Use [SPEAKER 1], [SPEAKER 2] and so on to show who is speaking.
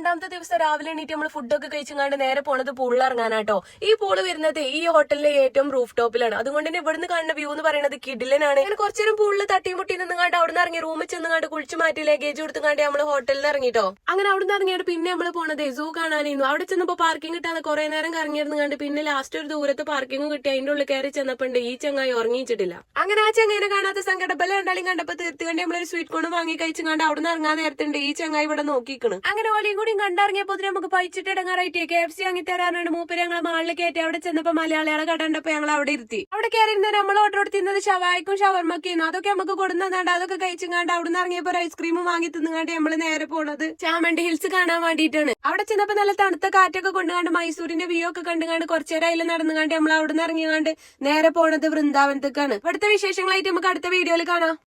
[SPEAKER 1] രണ്ടാമത്തെ ദിവസം രാവിലെ എണീറ്റ് നമ്മൾ ഫുഡൊക്കെ കഴിച്ചങ്ങാണ്ട് നേരെ പോണത് പൂളിൽ ഇറങ്ങാനാട്ടോ. ഈ പൂള് വരുന്നത് ഈ ഹോട്ടലിലെ ഏറ്റവും റൂഫ് ടോപ്പിലാണ്. അതുകൊണ്ട് തന്നെ ഇവിടുന്ന് കാണുന്ന വ്യൂ എന്ന് പറയുന്നത് കിഡിലനാണ്. അങ്ങനെ കുറച്ചേരം പൂളിൽ തട്ടിമുട്ടി നിന്നുകാണ്ട് അവിടെ നിന്ന് ഇറങ്ങി റൂമിൽ ചെന്നുകാണ്ട് കുളിച്ചു മാറ്റി ലഗേജ് കൊടുത്തുകാണ്ട് നമ്മള് ഹോട്ടലിൽ നിന്ന് ഇറങ്ങിട്ടോ. അങ്ങനെ അവിടെ നിന്ന് ഇറങ്ങിയിട്ട് പിന്നെ നമ്മള് പോണത് സൂ കാണാനായിരുന്നു. അവിടെ ചെന്നപ്പോ പാർക്കിംഗ് കിട്ടാതെ കുറെ നേരം കറങ്ങിയിരുന്നുകാണ്ട് പിന്നെ ലാസ്റ്റ് ഒരു ദൂരത്ത് പാർക്കിംഗ് കിട്ടി അതിന്റെ ഉള്ളിൽ കയറി ചെന്നപ്പോണ്ട് ഈ ചങ്ങായി ഉറങ്ങിയിട്ടില്ല. അങ്ങനെ ആ ചങ്ങായിനെ കാണാത്ത സങ്കടബല രണ്ടാളും കണ്ടപ്പോ തീർത്തുകൊണ്ട് നമ്മളൊരു സ്വീറ്റ് കോൺ വാങ്ങി കഴിച്ചുകൊണ്ട് അവിടെ നിന്ന് ഇറങ്ങാൻ നേരത്തുണ്ട് ഈ ചങ്ങായി ഇവിടെ നോക്കിക്കണ്. അങ്ങനെ ഓലിയും കൂടി കണ്ടിറങ്ങിയപ്പോ നമുക്ക് പഴിച്ചിട്ട് ഇടങ്ങാറായിട്ട് KFC വാങ്ങി തരാനാണ് മൂപ്പര് ഞങ്ങളെ മാളിൽ കയറ്റി. അവിടെ ചെന്നപ്പോ മലയാളികളെ കണ്ടപ്പോ ഞങ്ങൾ അവിടെ ഇരുത്തി. അവിടെ കയറിയിരുന്ന നമ്മൾ ഓർഡർ കൊടുത്തിരുന്നത് ഷവായ്ക്കും ഷവർമ്മക്കും. അതൊക്കെ നമുക്ക് കൊടുക്കുന്നുണ്ട്. അതൊക്കെ കഴിച്ചുകൊണ്ട് അവിടെ നിന്ന് ഇറങ്ങിയപ്പോ ഒരു ഐസ്ക്രീമും വാങ്ങി തിന്നുകാണ്ട് നമ്മള് നേരെ പോണത് ചാമണ്ടി ഹിൽസ് കാണാൻ വേണ്ടിയിട്ടാണ്. അവിടെ ചെന്നപ്പോ നല്ല തണുത്ത കാറ്റൊക്കെ കൊണ്ടുകാണ്ട് മൈസൂരിന്റെ വ്യൂ ഒക്കെ കണ്ടുകാണ്ട് കുറച്ചേരം അതിൽ നടന്നുകാണ്ട് നമ്മൾ അവിടെ നിന്ന് ഇറങ്ങിയാണ്ട് നേരെ പോണത് വൃന്ദാവനത്തേക്കാണ്. അടുത്ത വിശേഷങ്ങളായിട്ട് നമുക്ക് അടുത്ത വീഡിയോയിൽ കാണാം.